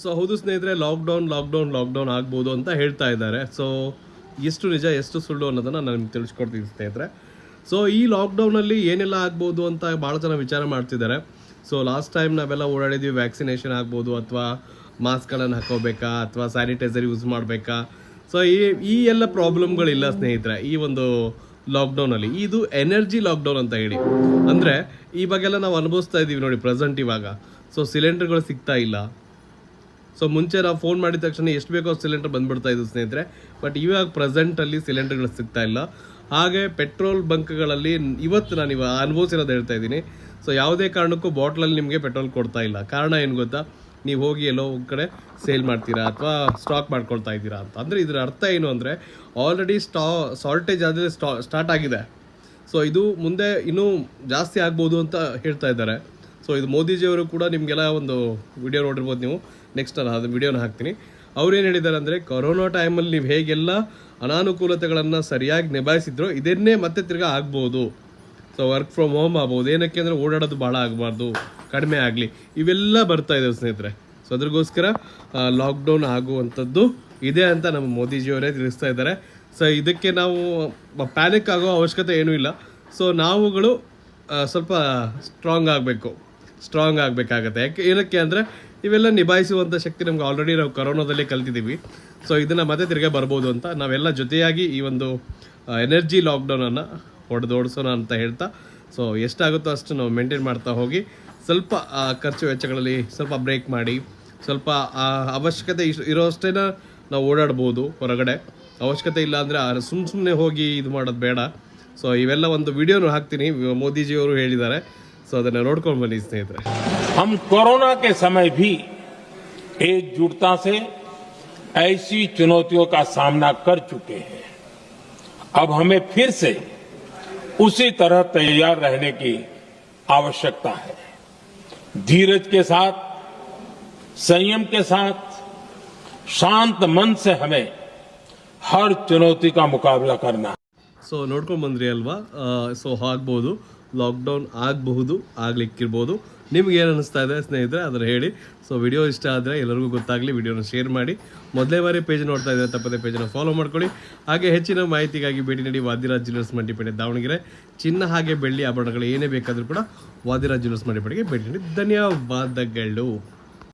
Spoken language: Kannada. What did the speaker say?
ಸೊ ಹೌದು ಸ್ನೇಹಿತರೆ, ಲಾಕ್ಡೌನ್ ಆಗ್ಬೋದು ಅಂತ ಹೇಳ್ತಾ ಇದ್ದಾರೆ. ಸೊ ಎಷ್ಟು ನಿಜ ಎಷ್ಟು ಸುಳ್ಳು ಅನ್ನೋದನ್ನು ನಾನು ನಿಮ್ಗೆ ತಿಳಿಸ್ಕೊಡ್ತೀನಿ ಸ್ನೇಹಿತರೆ. ಸೊ ಈ ಲಾಕ್ಡೌನಲ್ಲಿ ಏನೆಲ್ಲ ಆಗ್ಬೋದು ಅಂತ ಭಾಳ ಜನ ವಿಚಾರ ಮಾಡ್ತಿದ್ದಾರೆ. ಸೊ ಲಾಸ್ಟ್ ಟೈಮ್ ನಾವೆಲ್ಲ ಓಡಾಡಿದ್ವಿ, ವ್ಯಾಕ್ಸಿನೇಷನ್ ಆಗ್ಬೋದು ಅಥವಾ ಮಾಸ್ಕ್ಗಳನ್ನು ಹಾಕೋಬೇಕಾ ಅಥವಾ ಸ್ಯಾನಿಟೈಸರ್ ಯೂಸ್ ಮಾಡಬೇಕಾ. ಸೊ ಈ ಎಲ್ಲ ಪ್ರಾಬ್ಲಮ್ಗಳಿಲ್ಲ ಸ್ನೇಹಿತರೆ ಈ ಒಂದು ಲಾಕ್ಡೌನಲ್ಲಿ. ಇದು ಎನರ್ಜಿ ಲಾಕ್ಡೌನ್ ಅಂತ ಹೇಳಿ. ಅಂದರೆ ಇವಾಗೆಲ್ಲ ನಾವು ಅನುಭವಿಸ್ತಾ ಇದ್ದೀವಿ ನೋಡಿ ಪ್ರೆಸೆಂಟ್ ಇವಾಗ. ಸೊ ಸಿಲಿಂಡರ್ಗಳು ಸಿಗ್ತಾ ಇಲ್ಲ. ಸೊ ಮುಂಚೆ ನಾವು ಫೋನ್ ಮಾಡಿದ ತಕ್ಷಣ ಎಷ್ಟು ಬೇಕೋ ಸಿಲಿಂಡರ್ ಬಂದ್ಬಿಡ್ತಾ ಇದ್ದು ಸ್ನೇಹಿತರೆ. ಬಟ್ ಇವಾಗ ಪ್ರೆಸೆಂಟಲ್ಲಿ ಸಿಲಿಂಡರ್ಗಳು ಸಿಗ್ತಾ ಇಲ್ಲ. ಹಾಗೆ ಪೆಟ್ರೋಲ್ ಬಂಕ್ಗಳಲ್ಲಿ ಇವತ್ತು ನಾನು ಇವಾಗ ಅನುಭವಿಸಿರೋದು ಹೇಳ್ತಾ ಇದ್ದೀನಿ. ಸೊ ಯಾವುದೇ ಕಾರಣಕ್ಕೂ ಬಾಟ್ಲಲ್ಲಿ ನಿಮಗೆ ಪೆಟ್ರೋಲ್ ಕೊಡ್ತಾ ಇಲ್ಲ. ಕಾರಣ ಏನು ಗೊತ್ತಾ? ನೀವು ಹೋಗಿ ಎಲ್ಲೋ ಒಂದು ಕಡೆ ಸೇಲ್ ಮಾಡ್ತೀರಾ ಅಥವಾ ಸ್ಟಾಕ್ ಮಾಡ್ಕೊಳ್ತಾ ಇದ್ದೀರಾ ಅಂತ. ಅಂದರೆ ಇದರ ಅರ್ಥ ಏನು ಅಂದರೆ ಆಲ್ರೆಡಿ ಶಾರ್ಟೇಜ್ ಆದರೆ ಸ್ಟಾರ್ಟ್ ಆಗಿದೆ. ಸೊ ಇದು ಮುಂದೆ ಇನ್ನೂ ಜಾಸ್ತಿ ಆಗ್ಬೋದು ಅಂತ ಹೇಳ್ತಾ ಇದ್ದಾರೆ. ಸೊ ಇದು ಮೋದಿಜಿಯವರು ಕೂಡ ನಿಮಗೆಲ್ಲ ಒಂದು ವಿಡಿಯೋ ನೋಡಿರ್ಬೋದು ನೀವು. ನೆಕ್ಸ್ಟ್ ನಾನು ಅದು ವಿಡಿಯೋನ ಹಾಕ್ತೀನಿ. ಅವ್ರೇನು ಹೇಳಿದ್ದಾರೆ ಅಂದರೆ ಕೊರೋನಾ ಟೈಮಲ್ಲಿ ನೀವು ಹೇಗೆಲ್ಲ ಅನಾನುಕೂಲತೆಗಳನ್ನು ಸರಿಯಾಗಿ ನಿಭಾಯಿಸಿದ್ರು ಇದನ್ನೇ ಮತ್ತೆ ತಿರ್ಗಾ ಆಗ್ಬೋದು. ಸೊ ವರ್ಕ್ ಫ್ರಮ್ ಹೋಮ್ ಆಗ್ಬೋದು. ಏನಕ್ಕೆ ಅಂದರೆ ಓಡಾಡೋದು ಭಾಳ ಆಗಬಾರ್ದು, ಕಡಿಮೆ ಆಗಲಿ, ಇವೆಲ್ಲ ಬರ್ತಾ ಇದ್ದಾವೆ ಸ್ನೇಹಿತರೆ. ಸೊ ಅದ್ರಗೋಸ್ಕರ ಲಾಕ್ಡೌನ್ ಆಗುವಂಥದ್ದು ಇದೆ ಅಂತ ನಮ್ಮ ಮೋದಿಜಿಯವರೇ ತಿಳಿಸ್ತಾ ಇದ್ದಾರೆ. ಸೊ ಇದಕ್ಕೆ ನಾವು ಪ್ಯಾನಿಕ್ ಆಗೋ ಅವಶ್ಯಕತೆ ಏನೂ ಇಲ್ಲ. ಸೊ ನಾವುಗಳು ಸ್ವಲ್ಪ ಸ್ಟ್ರಾಂಗ್ ಆಗಬೇಕಾಗತ್ತೆ. ಏನಕ್ಕೆ ಅಂದರೆ ಇವೆಲ್ಲ ನಿಭಾಯಿಸುವಂಥ ಶಕ್ತಿ ನಮ್ಗೆ ಆಲ್ರೆಡಿ ನಾವು ಕೊರೋನಾದಲ್ಲೇ ಕಲ್ತಿದ್ದೀವಿ. ಸೊ ಇದನ್ನು ಮತ್ತೆ ತಿರ್ಗಾ ಬರ್ಬೋದು ಅಂತ ನಾವೆಲ್ಲ ಜೊತೆಯಾಗಿ ಈ ಒಂದು ಎನರ್ಜಿ ಲಾಕ್ಡೌನನ್ನು ಓಡಿಸೋಣ ಅಂತ ಹೇಳ್ತಾ, ಸೊ ಎಷ್ಟಾಗುತ್ತೋ ಅಷ್ಟು ನಾವು ಮೇಂಟೈನ್ ಮಾಡ್ತಾ ಹೋಗಿ ಸ್ವಲ್ಪ ಖರ್ಚು ವೆಚ್ಚಗಳಲ್ಲಿ ಸ್ವಲ್ಪ ಬ್ರೇಕ್ ಮಾಡಿ, ಸ್ವಲ್ಪ ಅವಶ್ಯಕತೆ ಇರೋಷ್ಟೇ ನಾವು ಓಡಾಡ್ಬೋದು ಹೊರಗಡೆ. ಅವಶ್ಯಕತೆ ಇಲ್ಲ ಅಂದರೆ ಸುಮ್ಮನೆ ಹೋಗಿ ಇದು ಮಾಡೋದು ಬೇಡ. ಸೊ ಇವೆಲ್ಲ ಒಂದು ವಿಡಿಯೋನು ಹಾಕ್ತೀನಿ, ಮೋದಿಜಿಯವರು ಹೇಳಿದ್ದಾರೆ. ಸೊ ಅದನ್ನು ನೋಡ್ಕೊಂಡು ಬನ್ನಿ ಸ್ನೇಹಿತರೆ. हम कोरोना के समय भी एकजुटता से ऐसी चुनौतियों का सामना कर चुके हैं. अब हमें फिर से उसी तरह तैयार रहने की आवश्यकता है. धीरज के साथ, संयम के साथ, शांत मन से हमें हर चुनौती का मुकाबला करना है. ಸೊ ನೋಡ್ಕೊಂಡು ಬಂದ್ರಿ ಅಲ್ವಾ? ಸೊ ಆಗ್ಬೋದು, ಲಾಕ್ಡೌನ್ ಆಗಬಹುದು, ಆಗ್ಲಿಕ್ಕಿರ್ಬೋದು. ನಿಮ್ಗೆ ಏನು ಅನ್ನಿಸ್ತಾ ಇದೆ ಸ್ನೇಹಿತರೆ ಅದನ್ನು ಹೇಳಿ. ಸೊ ವಿಡಿಯೋ ಇಷ್ಟ ಆದರೆ ಎಲ್ಲರಿಗೂ ಗೊತ್ತಾಗಲಿ, ವಿಡಿಯೋನ ಶೇರ್ ಮಾಡಿ. ಮೊದಲೇ ಬಾರಿ ಪೇಜ್ ನೋಡ್ತಾ ಇದ್ದರೆ ತಪ್ಪದೆ ಪೇಜನ್ನು ಫಾಲೋ ಮಾಡ್ಕೊಳ್ಳಿ. ಹಾಗೆ ಹೆಚ್ಚಿನ ಮಾಹಿತಿಗಾಗಿ ಭೇಟಿ ನೀಡಿ ವಾದಿರಾಜ್ ಜ್ಯುವೆಲ್ಲರ್ಸ್ ಮಂಡಿಪೇಟೆ ದಾವಣಗೆರೆ. ಚಿನ್ನ ಹಾಗೆ ಬೆಳ್ಳಿ ಆಭರಣಗಳು ಏನೇ ಬೇಕಾದರೂ ಕೂಡ ವಾದಿರಾಜ್ ಜ್ಯುವೆಲ್ಲರ್ಸ್ ಮಂಡಿಪೇಟೆಗೆ ಭೇಟಿ ನೀಡಿ. ಧನ್ಯವಾದಗಳು.